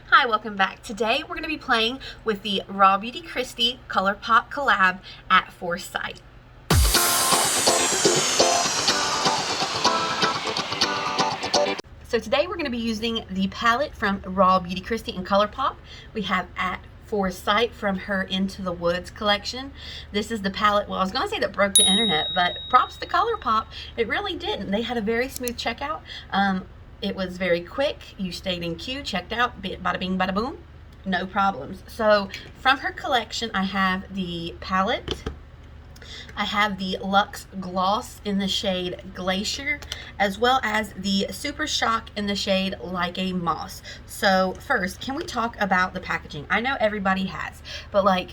Hi, welcome back. Today we're going to be playing with the RAWBEAUTYKRISTI COLOURPOP collab at Foresight. So today we're going to be using the palette from RAWBEAUTYKRISTI in ColourPop. We have at Foresight from her Into the Woods collection. This is the palette, well, I was going to say that broke the internet, but props to ColourPop. It really didn't. They had a very smooth checkout. It was very quick. You stayed in queue, checked out, bada bing, bada boom. No problems. So from her collection, I have the palette. I have the Luxe Gloss in the shade Glacier, as well as the Super Shock in the shade Like a Moss. So first, can we talk about the packaging? I know everybody has, but like,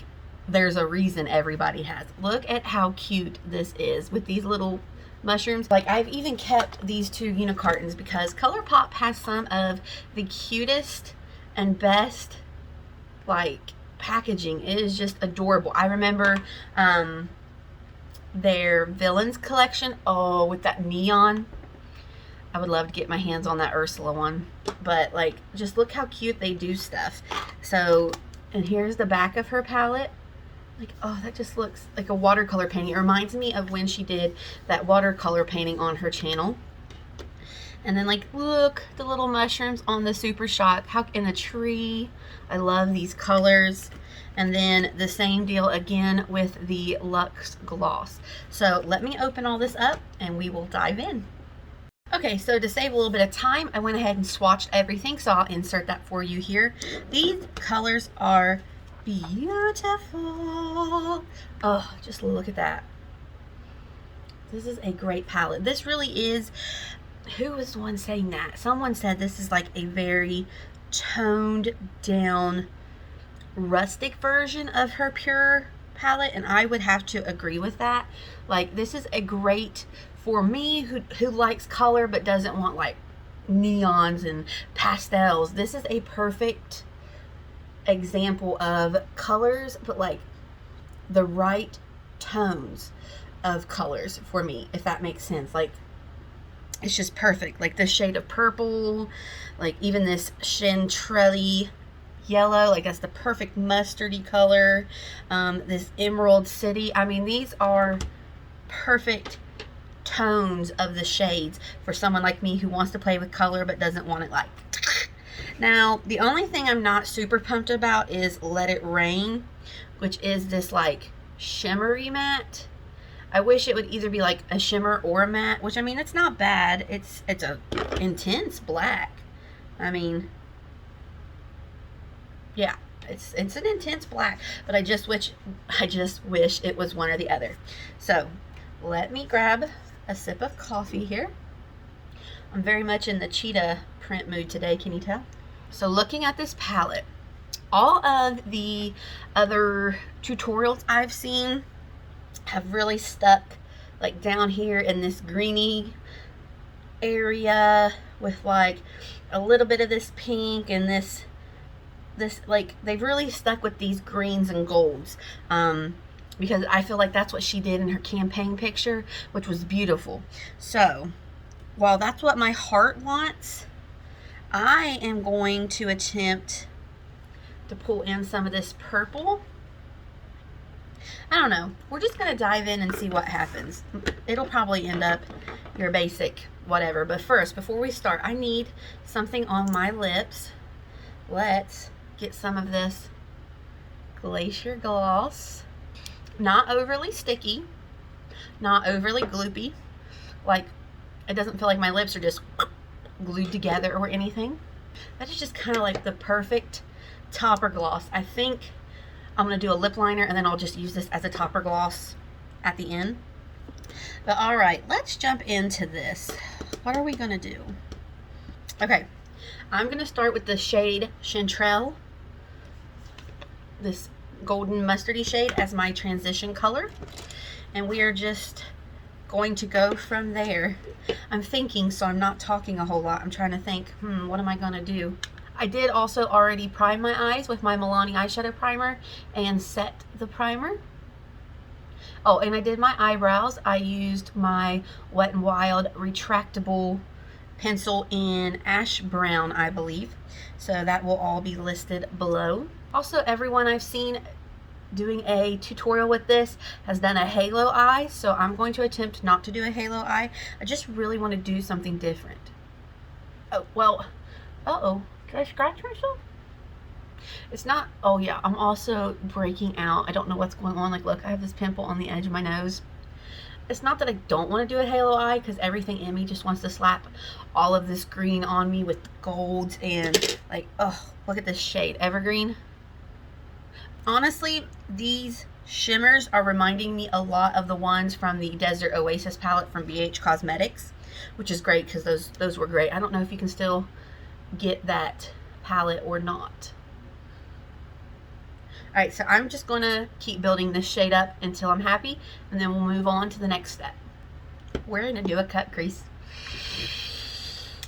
there's a reason everybody has. Look at how cute this is with these little mushrooms. Like, I've even kept these two unicartons because ColourPop has some of the cutest and best like packaging. It is just adorable. I remember their Villains collection, oh, with that neon. I would love to get my hands on that Ursula one, but like, just look how cute they do stuff. So, and here's the back of her palette. Like, oh, that just looks like a watercolor painting. It reminds me of when she did that watercolor painting on her channel. And then, like, look, the little mushrooms on the Super Shock. How in the tree. I love these colors. And then the same deal again with the Luxe Gloss. So let me open all this up and we will dive in. Okay, so to save a little bit of time, I went ahead and swatched everything. So I'll insert that for you here. These colors are beautiful. Oh, just look at that. This is a great palette. This really is, who was the one saying that? Someone said this is like a very toned down rustic version of her pure palette, and I would have to agree with that. Like, this is a great, for me who likes color but doesn't want like neons and pastels, this is a perfect example of colors, but like the right tones of colors for me, if that makes sense. Like, it's just perfect. Like this shade of purple, like even this chantilly yellow, like that's the perfect mustardy color. This Emerald City, I mean, these are perfect tones of the shades for someone like me who wants to play with color but doesn't want it like. Now, the only thing I'm not super pumped about is Let It Rain, which is this like shimmery matte. I wish it would either be like a shimmer or a matte, which, I mean, it's not bad. It's a intense black. I mean, yeah, it's an intense black, but I just wish it was one or the other. So let me grab a sip of coffee here. I'm very much in the cheetah print mood today, can you tell? So looking at this palette, all of the other tutorials I've seen have really stuck like down here in this greeny area with like a little bit of this pink and this like, they've really stuck with these greens and golds, because I feel like that's what she did in her campaign picture, which was beautiful. So while that's what my heart wants, I am going to attempt to pull in some of this purple. I don't know. We're just going to dive in and see what happens. It'll probably end up your basic whatever. But first, before we start, I need something on my lips. Let's get some of this Glacier Gloss. Not overly sticky. Not overly gloopy. Like, it doesn't feel like my lips are just glued together or anything. That is just kind of like the perfect topper gloss. I think I'm going to do a lip liner and then I'll just use this as a topper gloss at the end. But all right, let's jump into this. What are we going to do? Okay, I'm going to start with the shade Chanterelle, this golden mustardy shade, as my transition color. And we are just going to go from there. I'm thinking, so I'm not talking a whole lot. I'm trying to think, what am I going to do? I did also already prime my eyes with my Milani eyeshadow primer and set the primer. Oh, and I did my eyebrows. I used my Wet n Wild retractable pencil in ash brown, I believe. So that will all be listed below. Also, everyone I've seen doing a tutorial with this has done a halo eye, so I'm going to attempt not to do a halo eye. I just really want to do something different. Oh, well, uh-oh, did I scratch myself? It's not, oh yeah, I'm also breaking out. I don't know what's going on. Like, look, I have this pimple on the edge of my nose. It's not that I don't want to do a halo eye, because everything in me just wants to slap all of this green on me with golds and like, oh, look at this shade, Evergreen. Honestly, these shimmers are reminding me a lot of the ones from the Desert Oasis palette from BH Cosmetics, which is great because those were great. I don't know if you can still get that palette or not. All right, so I'm just gonna keep building this shade up until I'm happy, and then we'll move on to the next step. We're gonna do a cut crease.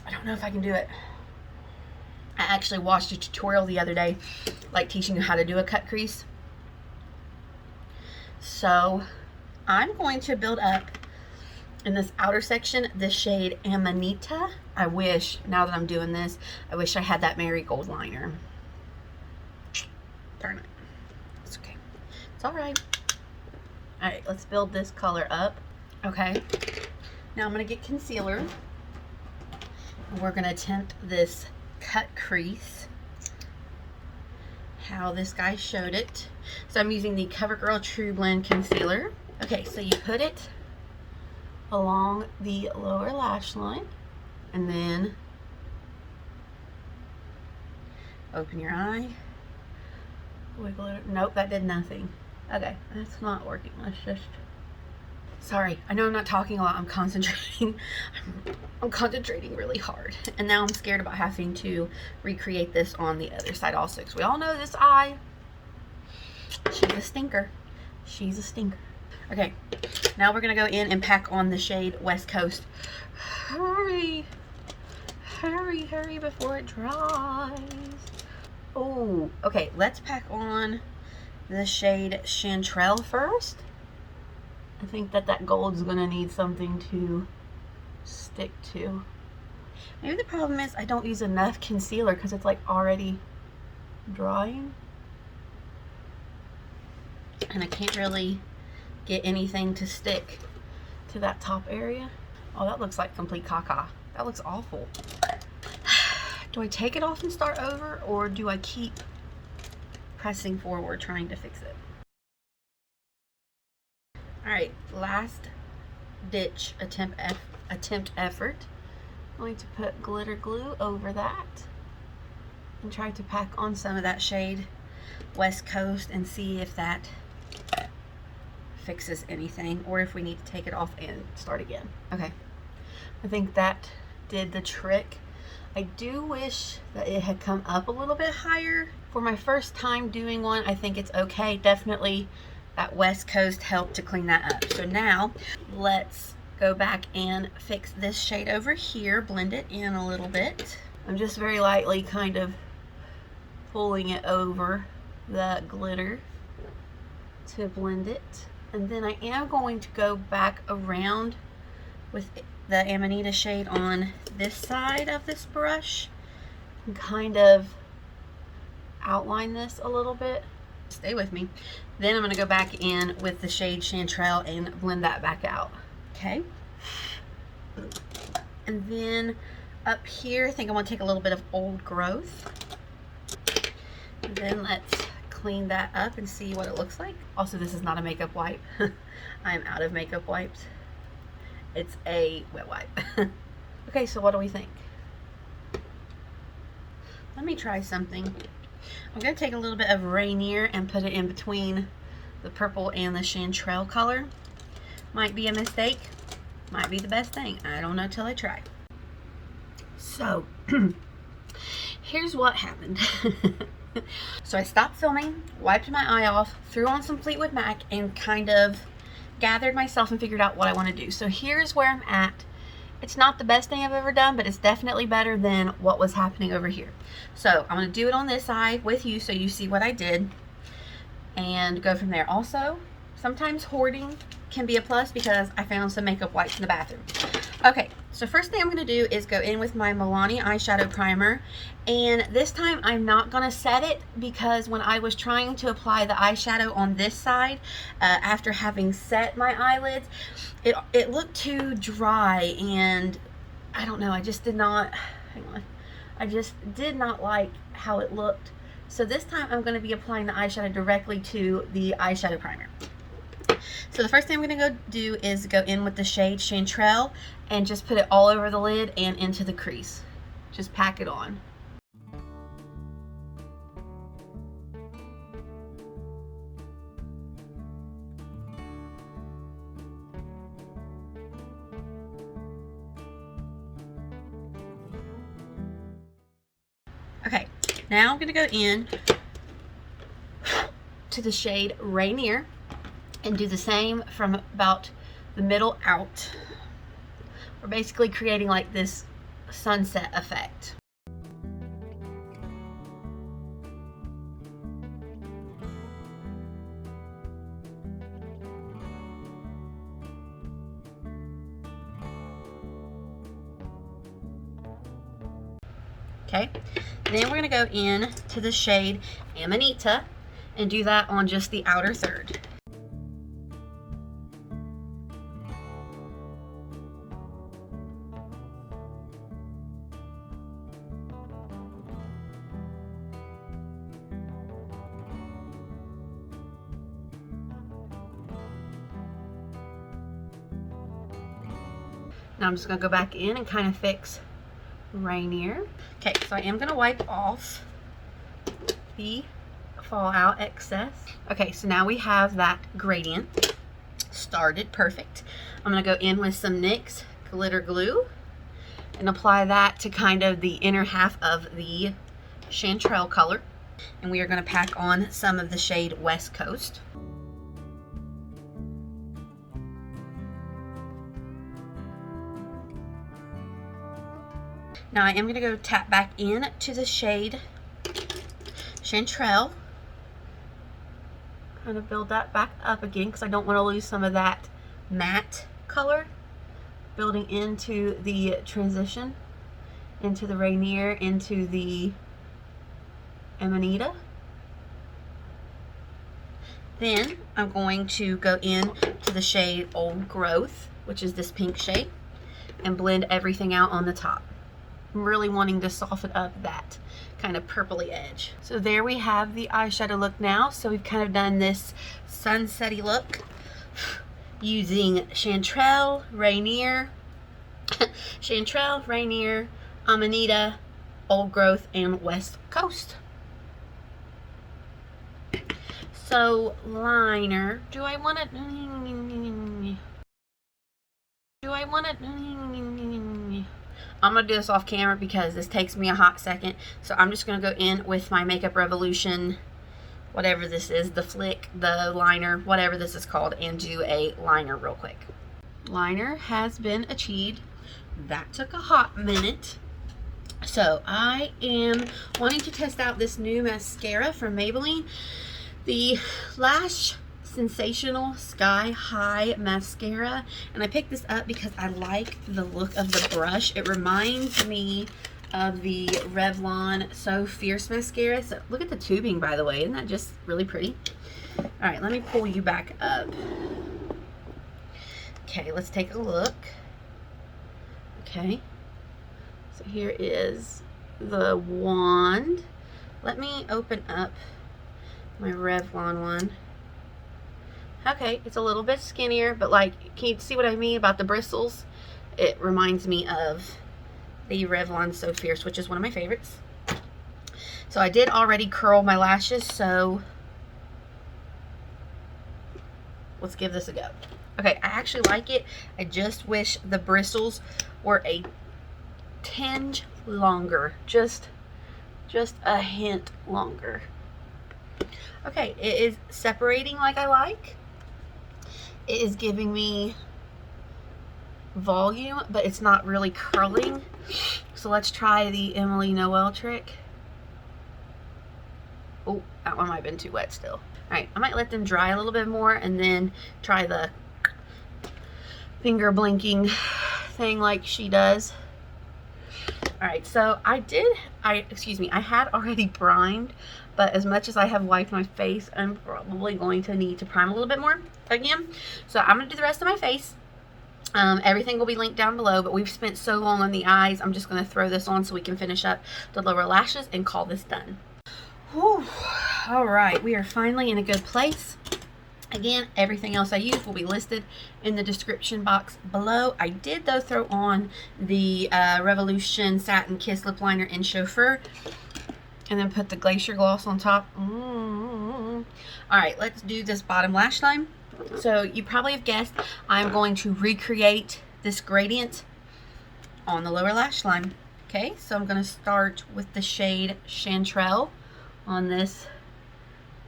I don't know if I can do it. I actually watched a tutorial the other day, like teaching you how to do a cut crease. So I'm going to build up in this outer section the shade Amanita. I wish, now that I'm doing this, I wish I had that marigold liner. Darn it. It's okay. It's all right. All right, let's build this color up. Okay. Now I'm going to get concealer. We're going to attempt this cut crease, how this guy showed it. So I'm using the CoverGirl True Blend Concealer. Okay, so you put it along the lower lash line, and then open your eye, wiggle it. Nope, that did nothing. Okay, that's not working. Let's just, sorry, I know I'm not talking a lot. I'm concentrating. I'm concentrating really hard. And now I'm scared about having to recreate this on the other side also, because we all know this eye, she's a stinker. She's a stinker. Okay, now we're going to go in and pack on the shade West Coast. Hurry. Hurry, hurry before it dries. Oh, okay, let's pack on the shade Chanterelle first. I think that gold's gonna need something to stick to. Maybe the problem is I don't use enough concealer because it's like already drying. And I can't really get anything to stick to that top area. Oh, that looks like complete caca. That looks awful. Do I take it off and start over, or do I keep pressing forward trying to fix it? All right, last ditch attempt effort. I'm going to put glitter glue over that and try to pack on some of that shade West Coast and see if that fixes anything, or if we need to take it off and start again. Okay, I think that did the trick. I do wish that it had come up a little bit higher. For my first time doing one, I think it's okay. Definitely that West Coast helped to clean that up. So now let's go back and fix this shade over here, blend it in a little bit. I'm just very lightly kind of pulling it over the glitter to blend it. And then I am going to go back around with the Amanita shade on this side of this brush and kind of outline this a little bit. Stay with me. Then I'm going to go back in with the shade Chanterelle and blend that back out. Okay. And then up here, I think I'm going to take a little bit of Old Growth. And then let's clean that up and see what it looks like. Also, this is not a makeup wipe. I'm out of makeup wipes. It's a wet wipe. Okay, so what do we think? Let me try something. I'm going to take a little bit of Rainier and put it in between the purple and the Chanterelle color. Might be a mistake. Might be the best thing. I don't know till I try. So, here's what happened. So I stopped filming, wiped my eye off, threw on some Fleetwood Mac, and kind of gathered myself and figured out what I want to do. So here's where I'm at. It's not the best thing I've ever done, but it's definitely better than what was happening over here. So I'm going to do it on this eye with you so you see what I did and go from there. Also, sometimes hoarding can be a plus because I found some makeup wipes in the bathroom. Okay, So first thing I'm going to do is go in with my Milani eyeshadow primer, and this time I'm not going to set it because when I was trying to apply the eyeshadow on this side after having set my eyelids, it looked too dry, and I don't know, I just did not, hang on, I just did not like how it looked. So this time I'm going to be applying the eyeshadow directly to the eyeshadow primer. So the first thing I'm going to go do is go in with the shade Chanterelle and just put it all over the lid and into the crease. Just pack it on. Okay, now I'm going to go in to the shade Rainier and do the same from about the middle out. We're basically creating like this sunset effect. Okay, then we're going to go in to the shade Amanita and do that on just the outer third. Now I'm just going to go back in and kind of fix Rainier. Okay, so I am going to wipe off the fallout excess. Okay, so now we have that gradient started. Perfect. I'm going to go in with some NYX glitter glue and apply that to kind of the inner half of the Chanterelle color. And we are going to pack on some of the shade West Coast. Now I am going to go tap back in to the shade Chanterelle. Kind of build that back up again because I don't want to lose some of that matte color. Building into the transition, into the Rainier, into the Amanita. Then I'm going to go in to the shade Old Growth, which is this pink shade, and blend everything out on the top. I'm really wanting to soften up that kind of purpley edge. So there we have the eyeshadow look now. So we've kind of done this sunsetty look using Chanterelle, Rainier, Chanterelle, Rainier, Amanita, Old Growth, and West Coast. So liner, do I want to I'm going to do this off camera because this takes me a hot second. So I'm just going to go in with my Makeup Revolution, whatever this is, the flick, the liner, whatever this is called, and do a liner real quick. Liner has been achieved. That took a hot minute. So I am wanting to test out this new mascara from Maybelline, the Lash Sensational Sky High Mascara, and I picked this up because I like the look of the brush. It reminds me of the Revlon So Fierce mascara. So look at the tubing, by the way. Isn't that just really pretty? All right, let me pull you back up. Okay, let's take a look. Okay, so here is the wand. Let me open up my Revlon one. Okay, it's a little bit skinnier, but like, can you see what I mean about the bristles? It reminds me of the Revlon So Fierce, which is one of my favorites. So I did already curl my lashes, so let's give this a go. Okay, I actually like it. I just wish the bristles were a tinge longer, just a hint longer. Okay, it is separating like I like. It is giving me volume, but it's not really curling. So let's try the Emily Noel trick. Oh, that one might have been too wet still. All right, I might let them dry a little bit more and then try the finger blinking everything like she does. Alright, so I had already primed, but as much as I have wiped my face, I'm probably going to need to prime a little bit more again. So I'm going to do the rest of my face. Everything will be linked down below, but we've spent so long on the eyes, I'm just going to throw this on so we can finish up the lower lashes and call this done. Whew. Alright, we are finally in a good place. Again, everything else I use will be listed in the description box below. I did, though, throw on the Revolution Satin Kiss Lip Liner in Chauffeur, and then put the Glacier gloss on top. Alright, let's do this bottom lash line. So, you probably have guessed, I'm going to recreate this gradient on the lower lash line. Okay, so I'm going to start with the shade Chanterelle on this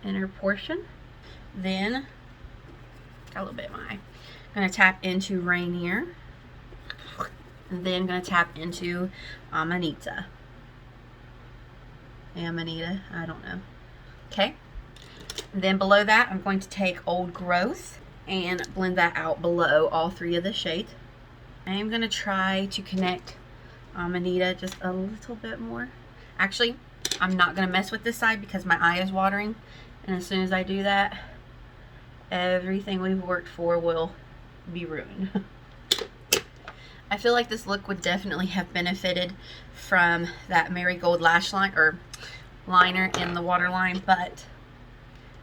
inner portion. Then, got a little bit in my eye. I'm going to tap into Rainier. And then I'm going to tap into Amanita. Amanita, I don't know. Okay. And then below that, I'm going to take Old Growth and blend that out below all three of the shades. I am going to try to connect Amanita just a little bit more. Actually, I'm not going to mess with this side because my eye is watering. And as soon as I do that, everything we've worked for will be ruined. I feel like this look would definitely have benefited from that Marigold lash line or liner in the waterline, but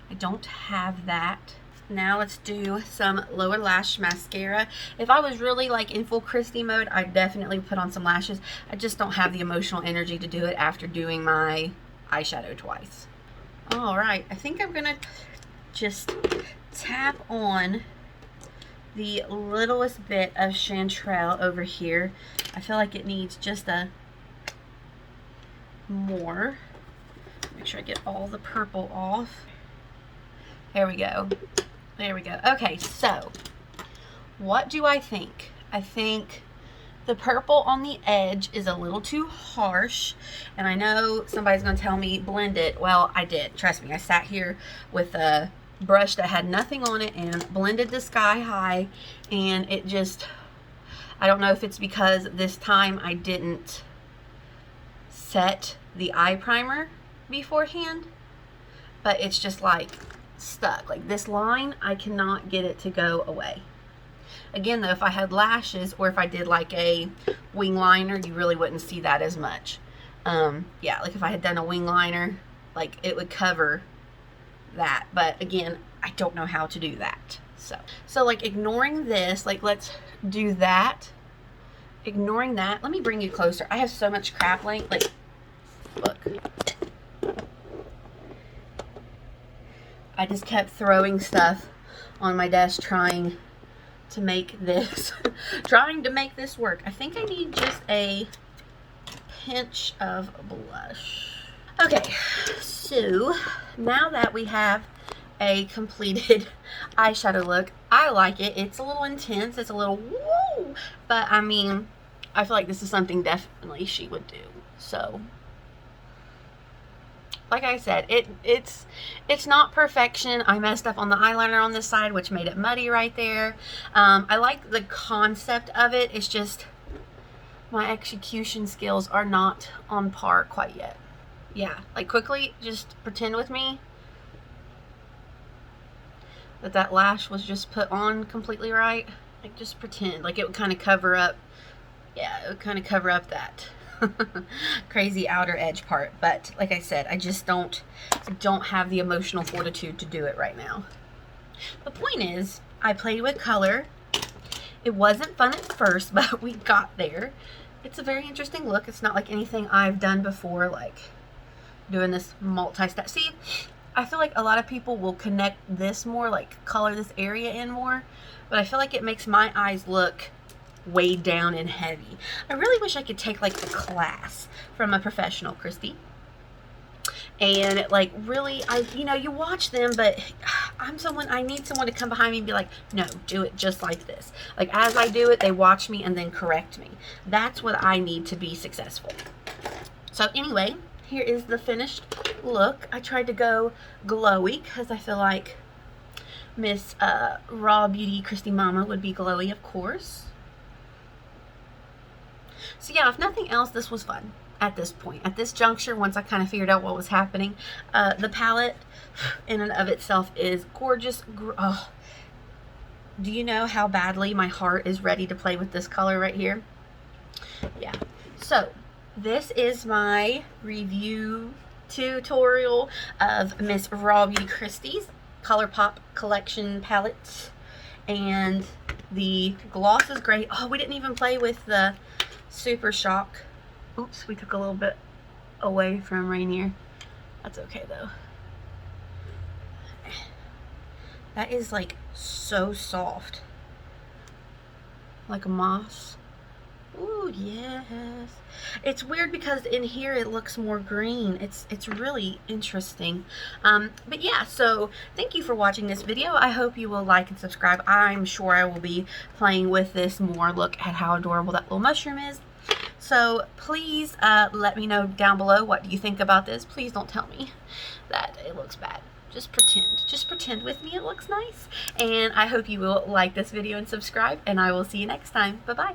I don't have that. Now let's do some lower lash mascara. If I was really like in full Christy mode, I'd definitely put on some lashes. I just don't have the emotional energy to do it after doing my eyeshadow twice. Alright, I think I'm gonna just tap on the littlest bit of Chanterelle over here. I feel like it needs just a more. Make sure I get all the purple off. There we go. There we go. Okay, so what do I think? I think the purple on the edge is a little too harsh, and I know somebody's going to tell me blend it. Well, I did. Trust me. I sat here with a brush that had nothing on it and blended the Sky High, and it just, I don't know if it's because this time I didn't set the eye primer beforehand, but it's just like stuck. Like this line, I cannot get it to go away. Again, though, if I had lashes or if I did like a wing liner, you really wouldn't see that as much. Yeah, like if I had done a wing liner, like it would cover that. But again, I don't know how to do that. So like ignoring this, like let's do that. Ignoring that, let me bring you closer. I have so much crap like look. I just kept throwing stuff on my desk trying to make this work. I think I need just a pinch of blush. Okay, so now that we have a completed eyeshadow look, I like it. It's a little intense. It's a little woo, but I mean, I feel like this is something definitely she would do. So, like I said, it's not perfection. I messed up on the eyeliner on this side, which made it muddy right there. I like the concept of it. It's just my execution skills are not on par quite yet. Yeah, like quickly, just pretend with me that lash was just put on completely right. Like just pretend, like it would kind of cover up, yeah, it would kind of cover up that crazy outer edge part. But like I said, I just don't have the emotional fortitude to do it right now. The point is, I played with color. It wasn't fun at first, but we got there. It's a very interesting look. It's not like anything I've done before, like doing this multi-step. See, I feel like a lot of people will connect this more, like color this area in more, but I feel like it makes my eyes look weighed down and heavy. I really wish I could take like a class from a professional, Christy, and like really, you watch them, but I need someone to come behind me and be like, no, do it just like this. Like as I do it, they watch me and then correct me. That's what I need to be successful. So anyway, here is the finished look. I tried to go glowy because I feel like Miss Raw Beauty Christy Mama would be glowy, of course. So yeah, if nothing else, this was fun at this point, at this juncture, once I kind of figured out what was happening. The palette in and of itself is gorgeous. Oh, do you know how badly my heart is ready to play with this color right here? Yeah. So this is my review tutorial of Miss Raw Beauty Christie's ColourPop collection palette. And the gloss is great. Oh, we didn't even play with the Super Shock. Oops, we took a little bit away from Rainier. That's okay though. That is like so soft. Like a moss. Ooh, yes. It's weird because in here it looks more green. It's really interesting. But yeah, so thank you for watching this video. I hope you will like and subscribe. I'm sure I will be playing with this more. Look at how adorable that little mushroom is. So please let me know down below, what do you think about this? Please don't tell me that it looks bad. Just pretend with me it looks nice. And I hope you will like this video and subscribe, and I will see you next time. Bye bye.